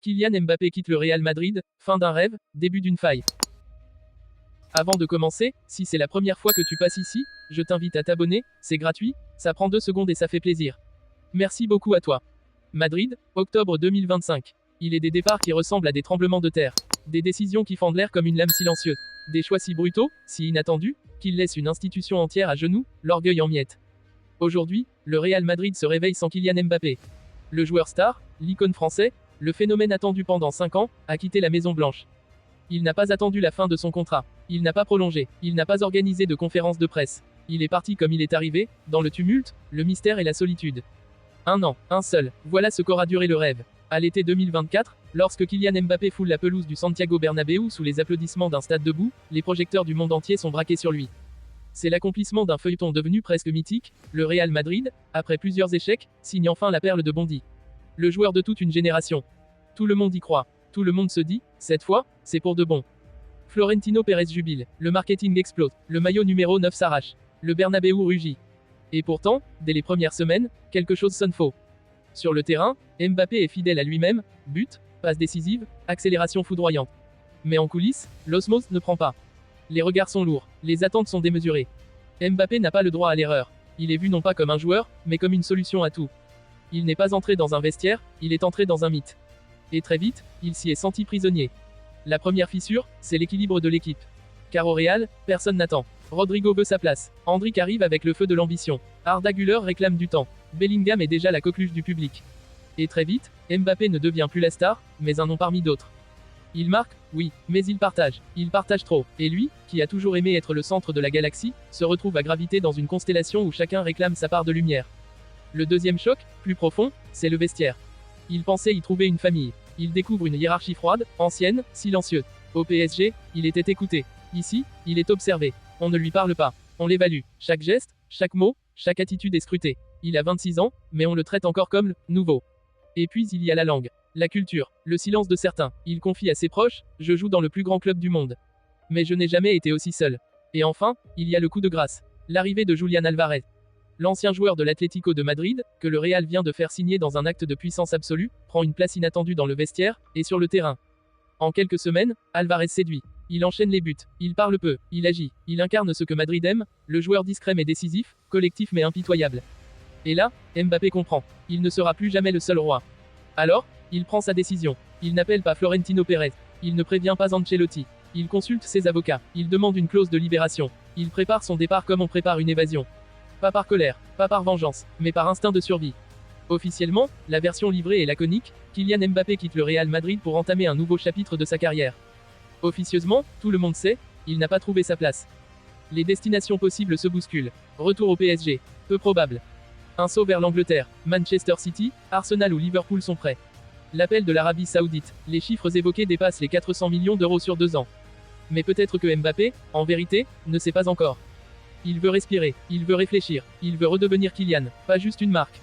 Kylian Mbappé quitte le Real Madrid, fin d'un rêve, début d'une faille. Avant de commencer, si c'est la première fois que tu passes ici, je t'invite à t'abonner, c'est gratuit, ça prend 2 secondes et ça fait plaisir. Merci beaucoup à toi. Madrid, octobre 2025. Il est des départs qui ressemblent à des tremblements de terre. Des décisions qui fendent l'air comme une lame silencieuse. Des choix si brutaux, si inattendus, qu'ils laissent une institution entière à genoux, l'orgueil en miettes. Aujourd'hui, le Real Madrid se réveille sans Kylian Mbappé. Le joueur star, l'icône français, le phénomène attendu pendant 5 ans, a quitté la Maison Blanche. Il n'a pas attendu la fin de son contrat. Il n'a pas prolongé. Il n'a pas organisé de conférence de presse. Il est parti comme il est arrivé, dans le tumulte, le mystère et la solitude. 1 an, un seul, voilà ce qu'aura duré le rêve. À l'été 2024, lorsque Kylian Mbappé foule la pelouse du Santiago Bernabéu sous les applaudissements d'un stade debout, les projecteurs du monde entier sont braqués sur lui. C'est l'accomplissement d'un feuilleton devenu presque mythique, le Real Madrid, après plusieurs échecs, signe enfin la perle de Bondy. Le joueur de toute une génération. Tout le monde y croit. Tout le monde se dit, cette fois, c'est pour de bon. Florentino Pérez jubile, le marketing explose, le maillot numéro 9 s'arrache, le Bernabéu rugit. Et pourtant, dès les premières semaines, quelque chose sonne faux. Sur le terrain, Mbappé est fidèle à lui-même, but, passe décisive, accélération foudroyante. Mais en coulisses, l'osmose ne prend pas. Les regards sont lourds, les attentes sont démesurées. Mbappé n'a pas le droit à l'erreur. Il est vu non pas comme un joueur, mais comme une solution à tout. Il n'est pas entré dans un vestiaire, il est entré dans un mythe. Et très vite, il s'y est senti prisonnier. La première fissure, c'est l'équilibre de l'équipe. Car au Real, personne n'attend. Rodrigo veut sa place. Endrick arrive avec le feu de l'ambition. Arda Güler réclame du temps. Bellingham est déjà la coqueluche du public. Et très vite, Mbappé ne devient plus la star, mais un nom parmi d'autres. Il marque, oui, mais il partage. Il partage trop. Et lui, qui a toujours aimé être le centre de la galaxie, se retrouve à graviter dans une constellation où chacun réclame sa part de lumière. Le deuxième choc, plus profond, c'est le vestiaire. Il pensait y trouver une famille. Il découvre une hiérarchie froide, ancienne, silencieuse. Au PSG, il était écouté. Ici, il est observé. On ne lui parle pas. On l'évalue. Chaque geste, chaque mot, chaque attitude est scrutée. Il a 26 ans, mais on le traite encore comme le nouveau. Et puis il y a la langue, la culture, le silence de certains. Il confie à ses proches, je joue dans le plus grand club du monde. Mais je n'ai jamais été aussi seul. Et enfin, il y a le coup de grâce. L'arrivée de Julián Álvarez. L'ancien joueur de l'Atlético de Madrid, que le Real vient de faire signer dans un acte de puissance absolue, prend une place inattendue dans le vestiaire, et sur le terrain. En quelques semaines, Álvarez séduit. Il enchaîne les buts, il parle peu, il agit, il incarne ce que Madrid aime, le joueur discret mais décisif, collectif mais impitoyable. Et là, Mbappé comprend. Il ne sera plus jamais le seul roi. Alors, il prend sa décision. Il n'appelle pas Florentino Pérez. Il ne prévient pas Ancelotti. Il consulte ses avocats. Il demande une clause de libération. Il prépare son départ comme on prépare une évasion. Pas par colère, pas par vengeance, mais par instinct de survie. Officiellement, la version livrée est laconique, Kylian Mbappé quitte le Real Madrid pour entamer un nouveau chapitre de sa carrière. Officieusement, tout le monde sait, il n'a pas trouvé sa place. Les destinations possibles se bousculent. Retour au PSG, peu probable. Un saut vers l'Angleterre, Manchester City, Arsenal ou Liverpool sont prêts. L'appel de l'Arabie Saoudite, les chiffres évoqués dépassent les 400 millions d'euros sur 2 ans. Mais peut-être que Mbappé, en vérité, ne sait pas encore. Il veut respirer, il veut réfléchir, il veut redevenir Kylian, pas juste une marque.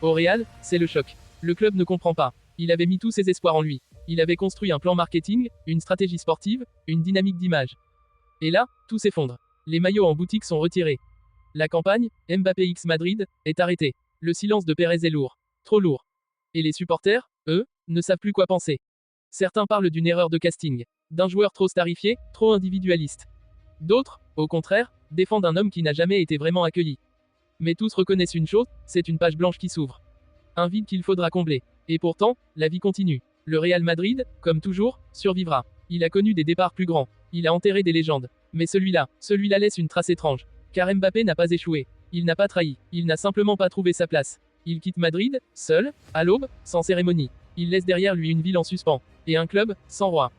Au Real, c'est le choc. Le club ne comprend pas. Il avait mis tous ses espoirs en lui. Il avait construit un plan marketing, une stratégie sportive, une dynamique d'image. Et là, tout s'effondre. Les maillots en boutique sont retirés. La campagne, Mbappé X Madrid, est arrêtée. Le silence de Pérez est lourd. Trop lourd. Et les supporters, eux, ne savent plus quoi penser. Certains parlent d'une erreur de casting. D'un joueur trop starifié, trop individualiste. D'autres, au contraire, défendent un homme qui n'a jamais été vraiment accueilli. Mais tous reconnaissent une chose, c'est une page blanche qui s'ouvre. Un vide qu'il faudra combler. Et pourtant, la vie continue. Le Real Madrid, comme toujours, survivra. Il a connu des départs plus grands. Il a enterré des légendes. Mais celui-là laisse une trace étrange. Car Mbappé n'a pas échoué. Il n'a pas trahi. Il n'a simplement pas trouvé sa place. Il quitte Madrid, seul, à l'aube, sans cérémonie. Il laisse derrière lui une ville en suspens. Et un club, sans roi.